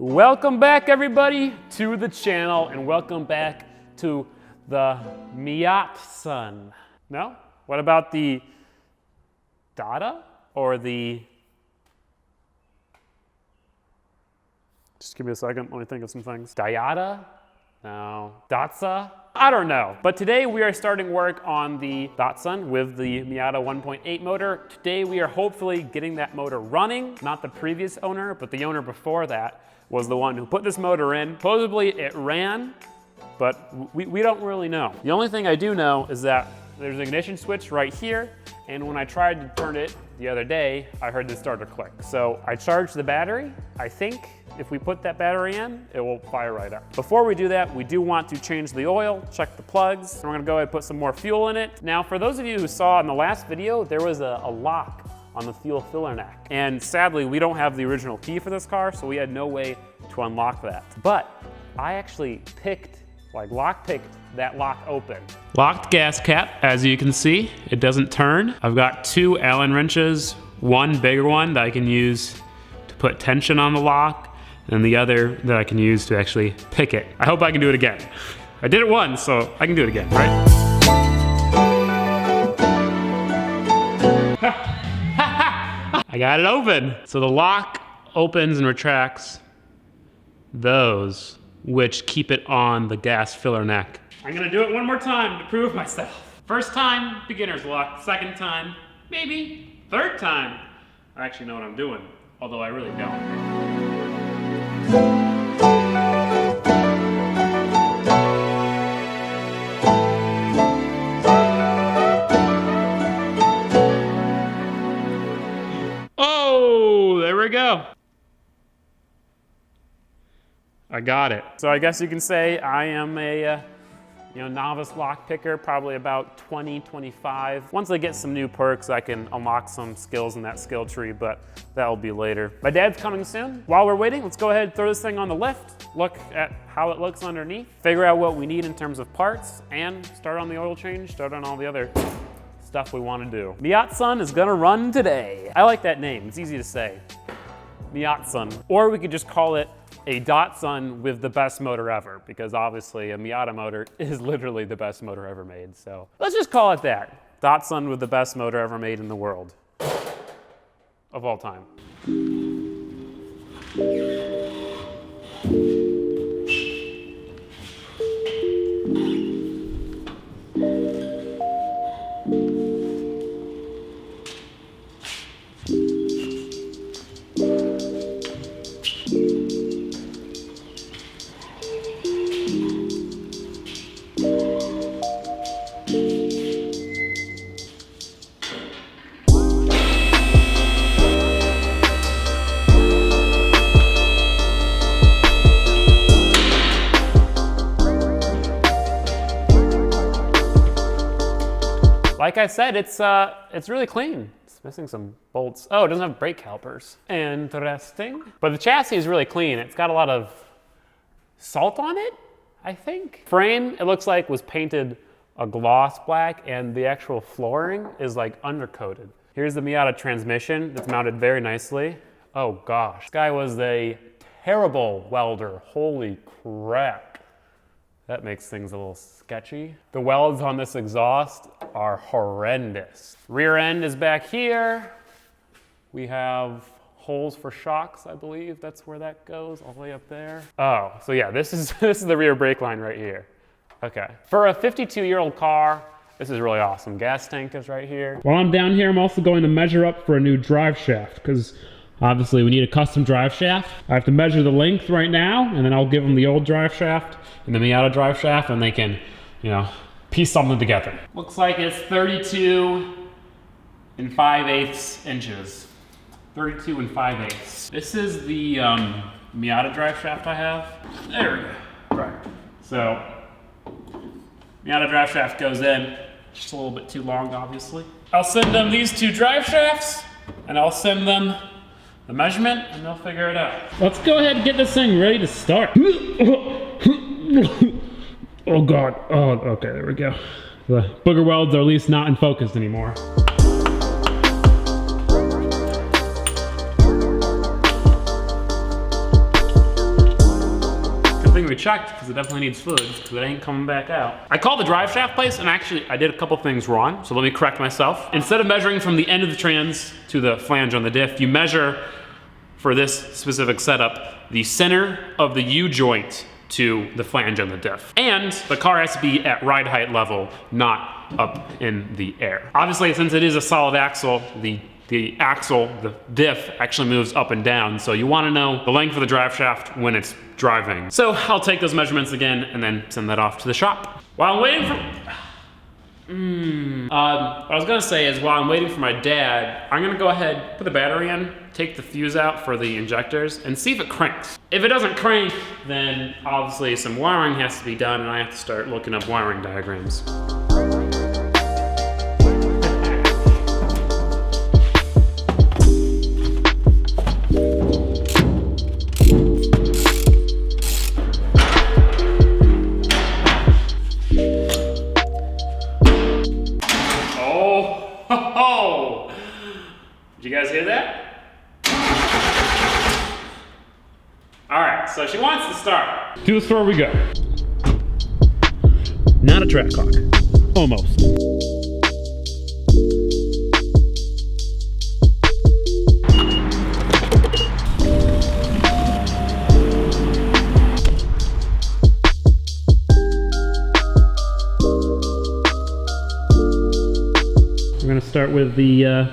Welcome back, everybody, to the channel, and welcome back to the Miata. No? What about the Dada or the... Just give me a second, let me think of some things. Dayada? No. Datsa? I don't know. But today we are starting work on the Datsun with the Miata 1.8 motor. Today we are hopefully getting that motor running. Not the previous owner, but the owner before that was the one who put this motor in. Supposedly it ran, but we don't really know. The only thing I do know is that there's an ignition switch right here, and when I tried to turn it the other day, I heard the starter click. So I charged the battery. I think if we put that battery in, it will fire right up. Before we do that, we do want to change the oil, check the plugs, and we're gonna go ahead and put some more fuel in it. Now, for those of you who saw in the last video, there was a lock on the fuel filler neck. And sadly, we don't have the original key for this car, so we had no way to unlock that. But I actually lock-picked that lock open. Locked gas cap, as you can see, it doesn't turn. I've got 2 Allen wrenches, one bigger one that I can use to put tension on the lock, and the other that I can use to actually pick it. I hope I can do it again. I did it once, so I can do it again, right? I got it open. So the lock opens and retracts those which keep it on the gas filler neck. I'm gonna do it one more time to prove myself. First time, beginner's luck. Second time, maybe. Third time, I actually know what I'm doing, although I really don't. Oh, there we go. I got it. So I guess you can say I am a novice lock picker, probably about 20, 25. Once I get some new perks, I can unlock some skills in that skill tree, but that'll be later. My dad's coming soon. While we're waiting, let's go ahead and throw this thing on the lift, look at how it looks underneath, figure out what we need in terms of parts, and start on the oil change, start on all the other stuff we want to do. Miata is gonna run today. I like that name, it's easy to say. Miata. Or we could just call it a Datsun with the best motor ever, because obviously a Miata motor is literally the best motor ever made. So let's just call it that. Datsun with the best motor ever made in the world. Of all time. Like I said, it's really clean. It's missing some bolts. Oh, it doesn't have brake calipers. Interesting. But the chassis is really clean. It's got a lot of salt on it, I think. Frame, it looks like was painted a gloss black, and the actual flooring is like undercoated. Here's the Miata transmission. It's mounted very nicely. Oh gosh, this guy was a terrible welder. Holy crap. That makes things a little sketchy. The welds on this exhaust are horrendous. Rear end is back here. We have holes for shocks, I believe. That's where that goes, all the way up there. Oh, so yeah, this is the rear brake line right here. Okay. For a 52-year-old car, this is really awesome. Gas tank is right here. While I'm down here, I'm also going to measure up for a new drive shaft, because obviously we need a custom drive shaft. I have to measure the length right now, and then I'll give them the old drive shaft and the Miata drive shaft, and they can, piece something together. Looks like it's 32 5/8 inches. 32 5/8. This is the Miata drive shaft I have. There we go. Right. So, Miata drive shaft goes in, just a little bit too long, obviously. I'll send them these 2 drive shafts, and I'll send them the measurement, and they'll figure it out. Let's go ahead and get this thing ready to start. Oh God, oh, okay, there we go. The booger welds are at least not in focus anymore. we checked, because it definitely needs fluid, because it ain't coming back out. I called the drive shaft place, and actually I did a couple things wrong, so let me correct myself. Instead of measuring from the end of the trans to the flange on the diff, you measure, for this specific setup, the center of the U-joint to the flange on the diff. And the car has to be at ride height level, not up in the air. Obviously, since it is a solid axle, the diff actually moves up and down, so you want to know the length of the drive shaft when it's driving. So I'll take those measurements again and then send that off to the shop. While I'm waiting for... what I was gonna say is, while I'm waiting for my dad, I'm gonna go ahead, put the battery in, take the fuse out for the injectors, and see if it cranks. If it doesn't crank, then obviously some wiring has to be done, and I have to start looking up wiring diagrams. Did you guys hear that? All right, so she wants to start. To the store we go. Not a track clock. Almost. We're gonna start with the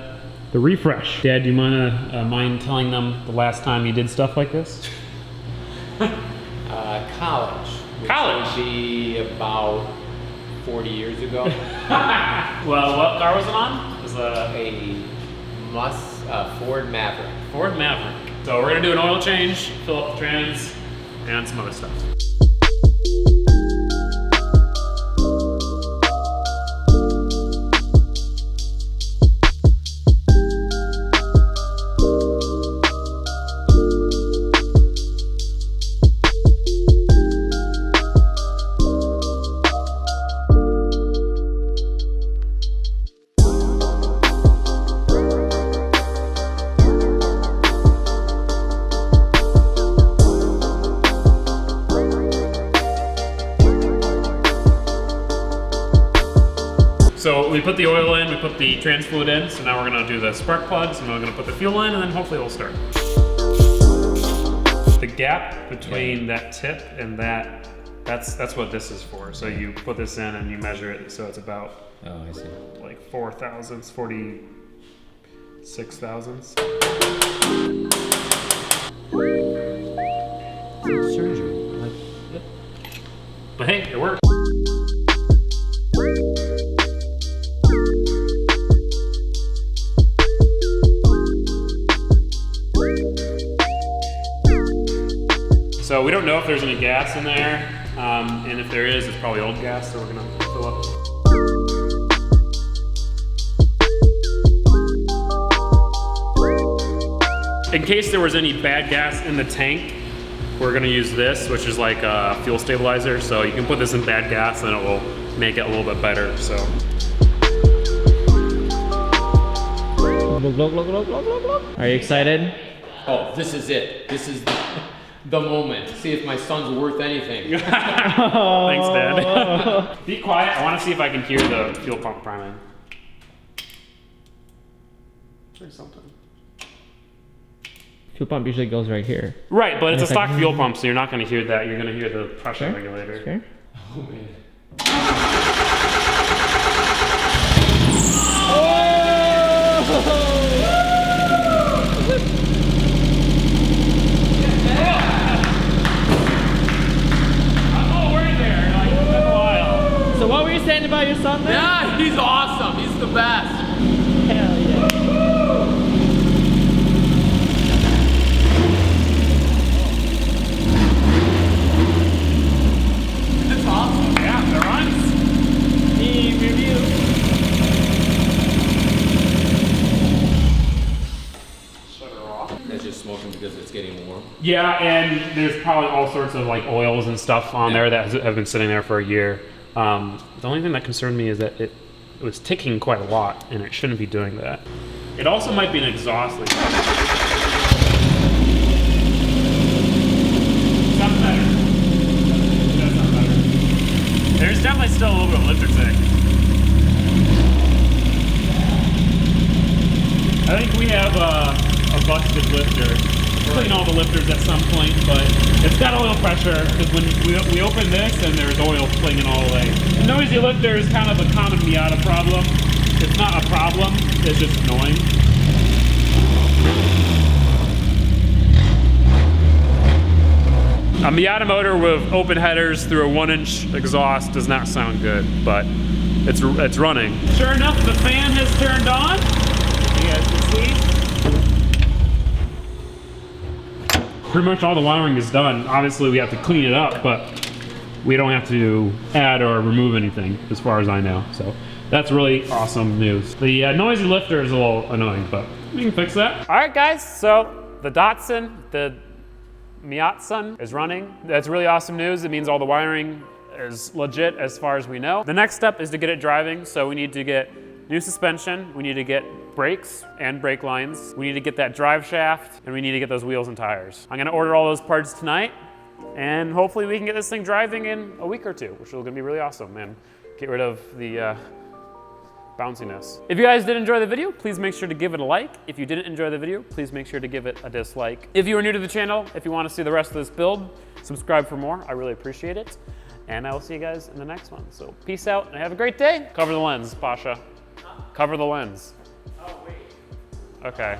refresh. Dad, do you mind telling them the last time you did stuff like this? College. College? Would be about 40 years ago. Well, what car was it on? It was a Ford Maverick. Ford Maverick. So we're gonna do an oil change, fill up the trans, and some other stuff. So we put the oil in, we put the trans fluid in, so now we're gonna do the spark plugs, and we're gonna put the fuel in, and then hopefully it'll start. The gap between that tip and that's what this is for. So you put this in and you measure it, so it's about, oh, I see, like 4 thousandths, 46 thousandths. Surgery. But hey, it worked. So we don't know if there's any gas in there, and if there is, it's probably old gas, so we're gonna fill up. In case there was any bad gas in the tank, we're gonna use this, which is like a fuel stabilizer, so you can put this in bad gas and it will make it a little bit better, so. Are you excited? Oh, this is it. This is the moment. See if my son's worth anything. Thanks, Dad. Be quiet. I want to see if I can hear the fuel pump priming. Or something. Fuel pump usually goes right here. Right, but it's a stock fuel pump, so you're not going to hear that. You're going to hear the pressure regulator. Sure. Oh, man. So what were you saying about your son there? Yeah, he's awesome. He's the best. Hell yeah. It's awesome. Yeah, that runs. Team review. Shut her off. That's just smoking because it's getting warm. Yeah, and there's probably all sorts of like oils and stuff on there that have been sitting there for a year. The only thing that concerned me is that it was ticking quite a lot, and it shouldn't be doing that. It also might be an exhaust leak. Sounds better. There's definitely still a little bit of lifter sick. I think we have a busted lifter. Clean all the lifters at some point, but it's got oil pressure because when we open this and there's oil clinging all the way. The noisy lifter is kind of a common Miata problem. It's not a problem, it's just annoying. A Miata motor with open headers through a 1-inch exhaust does not sound good, but it's running. Sure enough, the fan has turned on. You guys can see. Pretty much all the wiring is done. Obviously we have to clean it up, but we don't have to add or remove anything as far as I know. So that's really awesome news. The noisy lifter is a little annoying, but we can fix that. All right guys, so the Datsun, the Miata is running. That's really awesome news. It means all the wiring is legit as far as we know. The next step is to get it driving. So we need to get new suspension, we need to get brakes and brake lines, we need to get that drive shaft, and we need to get those wheels and tires. I'm gonna order all those parts tonight, and hopefully we can get this thing driving in a week or two, which is gonna be really awesome, and get rid of the bounciness. If you guys did enjoy the video, please make sure to give it a like. If you didn't enjoy the video, please make sure to give it a dislike. If you are new to the channel, if you wanna see the rest of this build, subscribe for more, I really appreciate it. And I will see you guys in the next one. So peace out and have a great day. Cover the lens, Pasha. Cover the lens. Oh, wait. Okay.